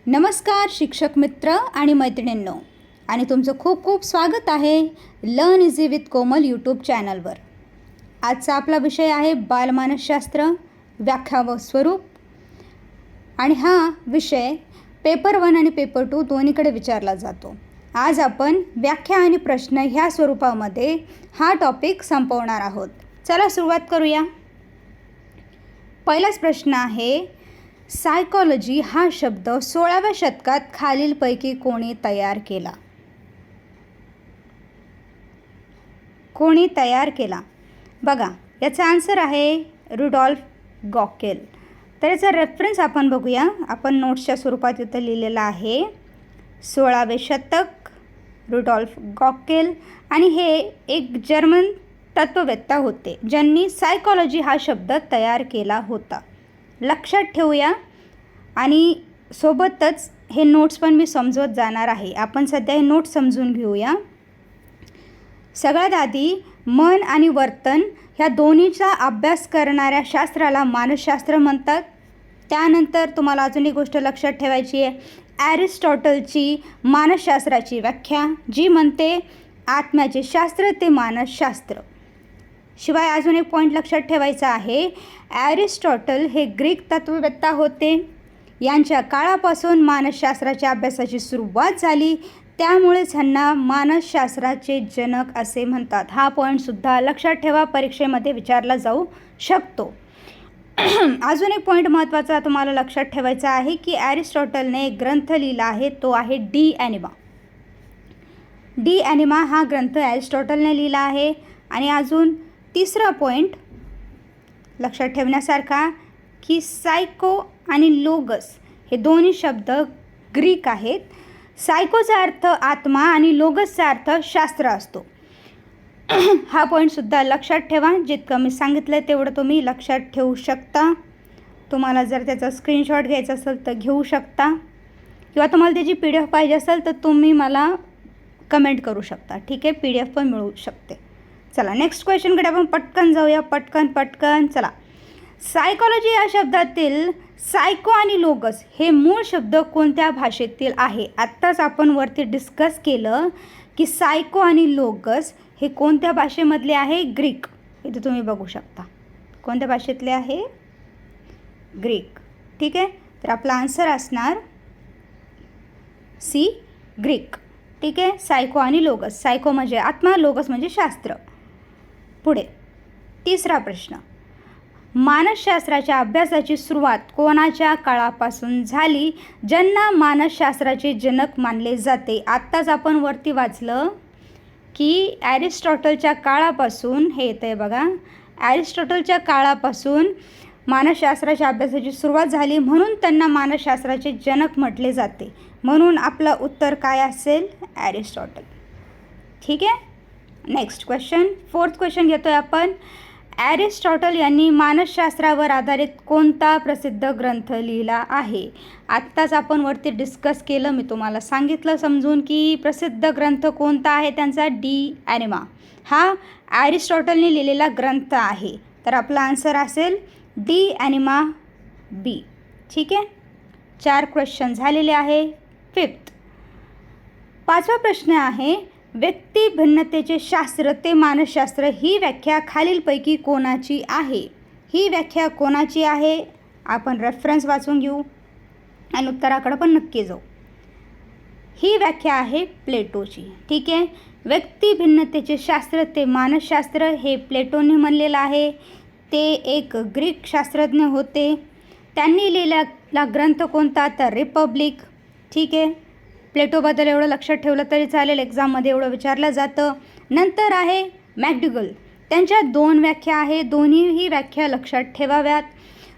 नमस्कार शिक्षक मित्र आणि मैत्रिणींनो, आणि तुमचं खूप खूप स्वागत आहे learn easy with Komal YouTube चॅनलवर. आजचा आपला विषय आहे बालमानसशास्त्र, व्याख्या व स्वरूप. आणि हा विषय पेपर 1 आणि पेपर 2 दोन्हीकडे विचारला जातो. आज आपण व्याख्या आणि प्रश्न ह्या स्वरूपामध्ये हा टॉपिक संपवणार आहोत. चला सुरुवात करूया. पहिलाच प्रश्न आहे, सायकॉलॉजी हा शब्द 16व्या शतकात खालीलपैकी कोणी तयार केला? कोणी तयार केला? बघा, याचा आन्सर आहे रुडॉल्फ गॉकेल. तर याचा रेफरन्स आपण बघूया. आपण नोट्सच्या स्वरूपात इथं लिहिलेला आहे 16वे शतक, रुडॉल्फ गॉकेल. आणि हे एक जर्मन तत्त्ववेत्ता होते ज्यांनी सायकॉलॉजी हा शब्द तयार केला होता. लक्षात ठेवूया. आणि सोबतच हे नोट्स पण मी समजवत जाणार आहे. आपण सध्या हे नोट्स समजून घेऊया. सगळ्यात आधी मन आणि वर्तन ह्या दोन्हीचा अभ्यास करणाऱ्या शास्त्राला मानसशास्त्र म्हणतात. त्यानंतर तुम्हाला अजून एक गोष्ट लक्षात ठेवायची आहे, ॲरिस्टॉटलची मानसशास्त्राची व्याख्या जी म्हणते आत्म्याचे शास्त्र ते मानसशास्त्र. शिवाय अजून एक पॉईंट लक्षात ठेवायचा आहे, ॲरिस्टॉटल हे ग्रीक तत्त्ववेत्ता होते. यांच्या काळापासून मानसशास्त्राच्या अभ्यासाची सुरुवात झाली, त्यामुळेच ह्यांना मानसशास्त्राचे जनक असे म्हणतात. हा पॉईंटसुद्धा लक्षात ठेवा, परीक्षेमध्ये विचारला जाऊ शकतो. अजून एक पॉईंट महत्त्वाचा तुम्हाला लक्षात ठेवायचा आहे की ॲरिस्टॉटलने एक ग्रंथ लिहिला आहे, तो आहे डी ॲनिमा. डी ॲनिमा हा ग्रंथ ॲरिस्टॉटलने लिहिला आहे. आणि अजून तिसरा पॉईंट लक्षात ठेवण्यासारखा की सायको आणि लोगस हे दोन्ही शब्द ग्रीक आहेत. सायकोचा अर्थ आत्मा आणि लोगसचा अर्थ शास्त्र असतो. हा पॉईंटसुद्धा लक्षात ठेवा. जितकं मी सांगितलं आहे तेवढं तुम्ही लक्षात ठेवू शकता. तुम्हाला जर त्याचा स्क्रीनशॉट घ्यायचा असेल तर घेऊ शकता, किंवा तुम्हाला त्याची PDF पाहिजे असेल तर तुम्ही मला कमेंट करू शकता. ठीक आहे, PDF पण मिळू शकते. चला नेक्स्ट क्वेश्चनकडे आपण पटकन जाऊया. पटकन चला. सायकॉलॉजी या शब्दातील सायको आणि लोगस हे मूळ शब्द कोणत्या भाषेतील आहे? आत्ताच आपण वरती डिस्कस केलं की सायको आणि लोगस हे कोणत्या भाषेमधले आहे? ग्रीक. इथे तुम्ही बघू शकता कोणत्या भाषेतले आहे? ग्रीक. ठीक आहे, तर आपला आन्सर असणार सी, ग्रीक. ठीक आहे, सायको आणि लोगस. सायको म्हणजे आत्मा, लोगस म्हणजे शास्त्र. पुढे तिसरा प्रश्न, मानसशास्त्राच्या अभ्यासाची सुरुवात कोणाच्या काळापासून झाली ज्यांना मानसशास्त्राचे जनक मानले जाते? आत्ताच आपण वरती वाचलं की ॲरिस्टॉटलच्या काळापासून, हे येतं आहे बघा, ॲरिस्टॉटलच्या काळापासून मानसशास्त्राच्या अभ्यासाची सुरुवात झाली, म्हणून त्यांना मानसशास्त्राचे जनक म्हटले जाते. म्हणून आपलं उत्तर काय असेल? ॲरिस्टॉटल. ठीक आहे. नेक्स्ट क्वेश्चन, फोर्थ क्वेश्चन घेतो आहे आपण. ॲरिस्टॉटल यांनी मानसशास्त्रावर आधारित कोणता प्रसिद्ध ग्रंथ लिहिला आहे? आत्ताच आपण वरती डिस्कस केलं, मी तुम्हाला सांगितलं समजून की प्रसिद्ध ग्रंथ कोणता आहे त्यांचा? डी ॲनिमा हा ॲरिस्टॉटलने लिहिलेला ग्रंथ आहे. तर आपला आन्सर असेल डी ॲनिमा बी. ठीक आहे, 4 क्वेश्चन झालेले आहे. फिफ्थ, पाचवा प्रश्न आहे, व्यक्ती भिन्नतेचे शास्त्र ते मानसशास्त्र ही व्याख्या खालीलपैकी कोणाची आहे? ही व्याख्या कोणाची आहे? आपण रेफरन्स वाचून घेऊ आणि उत्तराकडे पण नक्की जाऊ. ही व्याख्या आहे प्लेटोची. ठीक आहे, व्यक्ती भिन्नतेचे शास्त्र ते मानसशास्त्र हे प्लेटोने म्हणलेलं आहे. ते एक ग्रीक शास्त्रज्ञ होते. त्यांनी लिहिलेला ग्रंथ कोणता? तर रिपब्लिक. ठीक आहे, प्लेटोबद्दल एवढं लक्षात ठेवलं तरी चालेल, एक्झाममध्ये एवढं विचारलं जातं. नंतर आहे मॅकडुगल. त्यांच्या 2 व्याख्या आहे, दोन्हीही व्याख्या लक्षात ठेवाव्यात.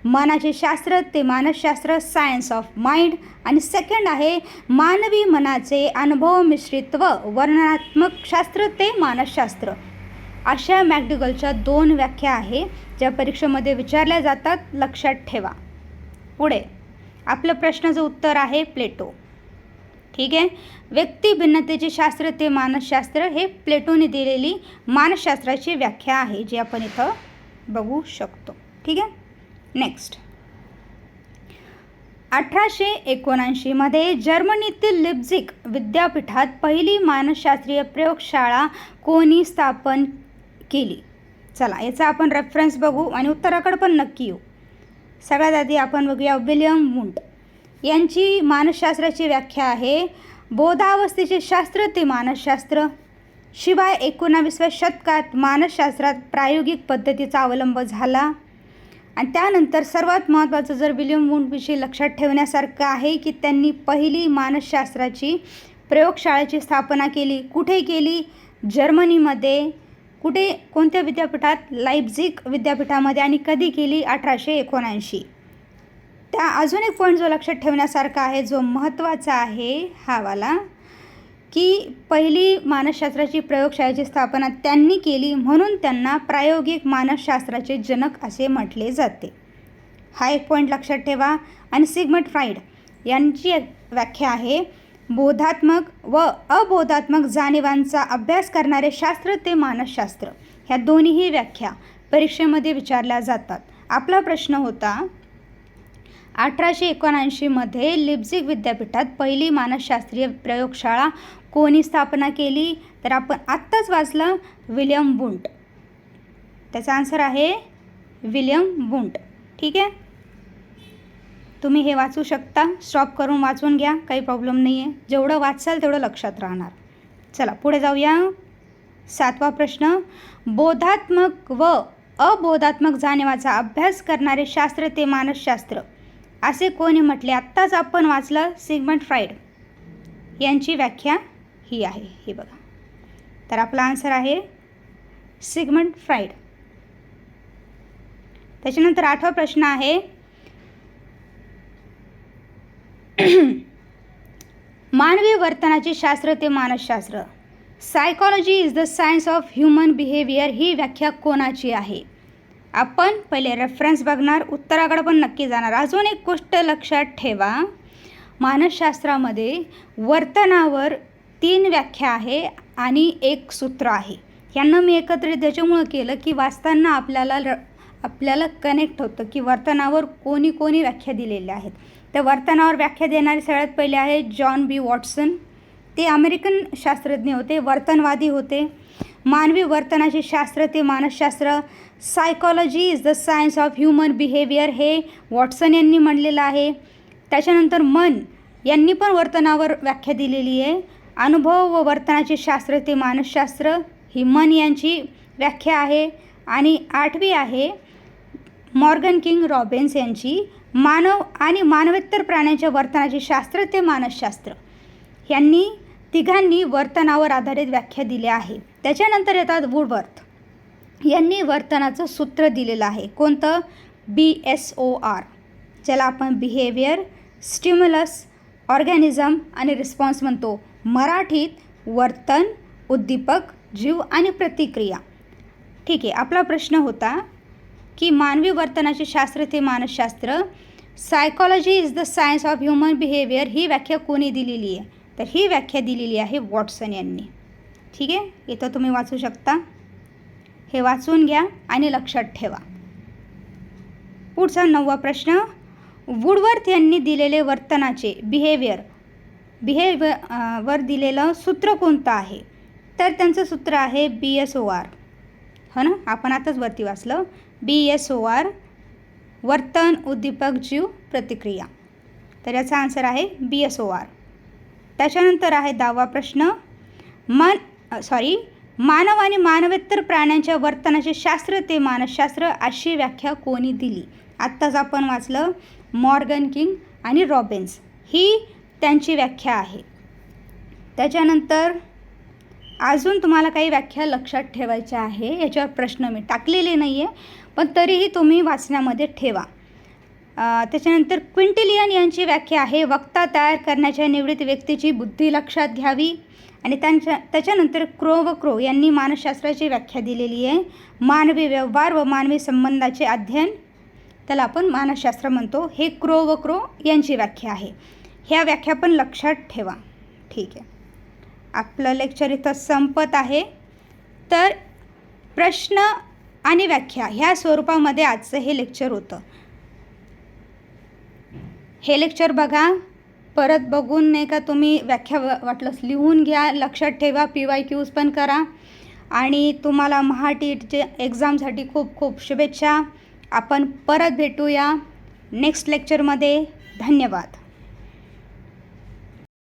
मनाचे शास्त्र ते मानसशास्त्र, सायन्स ऑफ माइंड. आणि सेकंड आहे मानवी मनाचे अनुभव मिश्रित्व, वर्णनात्मक शास्त्र ते मानसशास्त्र. अशा मॅकडुगलच्या 2 व्याख्या आहे ज्या परीक्षेमध्ये विचारल्या जातात, लक्षात ठेवा. पुढे आपलं प्रश्नाचं उत्तर आहे प्लेटो. ठीक आहे, व्यक्ती भिन्नतेचे शास्त्र ते मानसशास्त्र हे प्लेटोने दिलेली मानसशास्त्राची व्याख्या आहे, जी आपण इथं बघू शकतो. ठीक आहे. नेक्स्ट, 1879मध्ये जर्मनीतील लिप्झिग विद्यापीठात पहिली मानसशास्त्रीय प्रयोगशाळा कोणी स्थापन केली? चला याचा आपण रेफरन्स बघू आणि उत्तराकडे पण नक्की येऊ. सगळ्यात आधी आपण बघूया विल्यम वुंट यांची मानसशास्त्राची व्याख्या आहे, बोधावस्थेचे शास्त्र ते मानसशास्त्र. शिवाय 19व्या शतकात मानसशास्त्रात प्रायोगिक पद्धतीचा अवलंब झाला. आणि त्यानंतर सर्वात महत्त्वाचं जर विल्यम वुंटविषयी लक्षात ठेवण्यासारखं आहे की त्यांनी पहिली मानसशास्त्राची प्रयोगशाळेची स्थापना केली. कुठे केली? जर्मनीमध्ये. कुठे? कोणत्या विद्यापीठात? लाइप्झिग विद्यापीठामध्ये. आणि कधी केली? 1879. त्या अजून एक पॉईंट जो लक्षात ठेवण्यासारखा आहे, जो महत्त्वाचा आहे हा वाला, की पहिली मानसशास्त्राची प्रयोगशाळेची स्थापना त्यांनी केली म्हणून त्यांना प्रायोगिक मानसशास्त्राचे जनक असे म्हटले जाते. हा एक पॉईंट लक्षात ठेवा. आणि सिगमंड फ्राईड यांची व्याख्या आहे, बोधात्मक व अबोधात्मक जाणीवांचा अभ्यास करणारे शास्त्र ते मानसशास्त्र. ह्या दोन्हीही व्याख्या परीक्षेमध्ये विचारल्या जातात. आपला प्रश्न होता 1879मध्ये लिप्झिग विद्यापीठात पहिली मानसशास्त्रीय प्रयोगशाळा कोणी स्थापना केली? तर आपण आत्ताच वाचलं विल्यम वुंट. त्याचा आन्सर आहे विल्यम वुंट. ठीक आहे, तुम्ही हे वाचू शकता, स्टॉप करून वाचून घ्या, काही प्रॉब्लेम नाही आहे. जेवढं वाचाल तेवढं लक्षात राहणार. चला पुढे जाऊया. 7वा प्रश्न, बोधात्मक व अबोधात्मक जाणीवाचा अभ्यास करणारे शास्त्र ते मानसशास्त्र असे कोणी म्हटले? आत्ताच आपण वाचलं सिगमंड फ्राईड यांची व्याख्या ही आहे. हे बघा, तर आपला आन्सर आहे सिगमंड फ्राईड. त्याच्यानंतर 8वा प्रश्न आहे, मानवी वर्तनाचे शास्त्र ते मानसशास्त्र. Psychology is the science of human behaviour ही व्याख्या कोणाची आहे? आपण पहिले रेफरन्स बघणार, उत्तराकडे पण नक्की जाणार. अजून एक गोष्ट लक्षात ठेवा, मानसशास्त्रामध्ये वर्तनावर 3 व्याख्या आहे आणि 1 सूत्र आहे. यांना मी एकत्रित त्याच्यामुळं केलं की वाचताना आपल्याला कनेक्ट होतं की वर्तनावर कोणी कोणी व्याख्या दिलेल्या आहेत. त्या वर्तनावर व्याख्या देणारे सगळ्यात पहिले आहे जॉन बी वॉटसन. ते अमेरिकन शास्त्रज्ञ होते, वर्तनवादी होते. मानवी वर्तनाचे शास्त्र ते मानसशास्त्र, psychology is the science of human behaviour हे वॉटसन यांनी म्हणलेलं आहे. त्याच्यानंतर मन यांनी पण वर्तनावर व्याख्या दिलेली आहे. अनुभव व वर्तनाचे शास्त्र ते मानसशास्त्र ही मन यांची व्याख्या आहे. आणि 8वी आहे मॉर्गन किंग रॉबिन्स यांची, मानव आणि मानवेतर प्राण्यांच्या वर्तनाचे शास्त्र ते मानसशास्त्र. यांनी तिघांनी वर्तनावर आधारित व्याख्या दिल्या आहे. त्याच्यानंतर येतात वुडवर्थ यांनी वर्तनाचं सूत्र दिलेलं आहे. कोणतं? BSOR, ज्याला आपण बिहेवियर, स्टिम्युलस, ऑर्गॅनिझम आणि रिस्पॉन्स म्हणतो. मराठीत वर्तन, उद्दीपक, जीव आणि प्रतिक्रिया. ठीक आहे, आपला प्रश्न होता की मानवी वर्तनाचे शास्त्र ते मानसशास्त्र, psychology is the science of human behaviour ही व्याख्या कोणी दिलेली आहे? तर ही व्याख्या दिलेली आहे वॉटसन यांनी. ठीक आहे, इथं तुम्ही वाचू शकता, हे वाचून घ्या आणि लक्षात ठेवा. पुढचा 9वा प्रश्न, वुडवर्थ यांनी दिलेले वर्तनाचे बिहेवियर दिलेलं सूत्र कोणतं आहे? तर त्यांचं सूत्र आहे BSOR. हो ना, आपण आताच वरती वाचलं. BSOR, वर्तन, उद्दीपक, जीव, प्रतिक्रिया. तर याचा आन्सर आहे BSOR. त्याच्यानंतर आहे 10वा प्रश्न, मानव आणि मानवेतर प्राण्यांच्या वर्तनाचे शास्त्र ते मानसशास्त्र अशी व्याख्या कोणी दिली? आत्ताच आपण वाचलं, मॉर्गन किंग आणि रॉबिन्स ही त्यांची व्याख्या आहे. त्याच्यानंतर अजून तुम्हाला काही व्याख्या लक्षात ठेवायच्या आहे. याच्यावर प्रश्न मी टाकलेले नाही आहे, पण तरीही तुम्ही वाचण्यामध्ये ठेवा. त्याच्यानंतर क्विंटिलियन यांची व्याख्या आहे, वक्ता तयार करण्याच्या निवडीत व्यक्तीची बुद्धी लक्षात घ्यावी. आणि त्याच्यानंतर क्रो यांनी मानसशास्त्राची व्याख्या दिलेली आहे, मानवी व्यवहार व मानवी संबंधाचे अध्ययन, त्याला आपण मानसशास्त्र म्हणतो. हे क्रो यांची व्याख्या आहे. ह्या व्याख्या पण लक्षात ठेवा. ठीक आहे, आपलं लेक्चर इथं संपत आहे. तर प्रश्न आणि व्याख्या ह्या स्वरूपामध्ये आजचं हे लेक्चर होतं. हे लेक्चर बघा, परत बघून नाही का तुम्ही व्याख्या वाटलंच लिहून घ्या, लक्षात ठेवा, PYQs पण करा. आणि तुम्हाला महाटीचे एक्झामसाठी खूप खूप शुभेच्छा. आपण परत भेटूया नेक्स्ट लेक्चरमध्ये. धन्यवाद.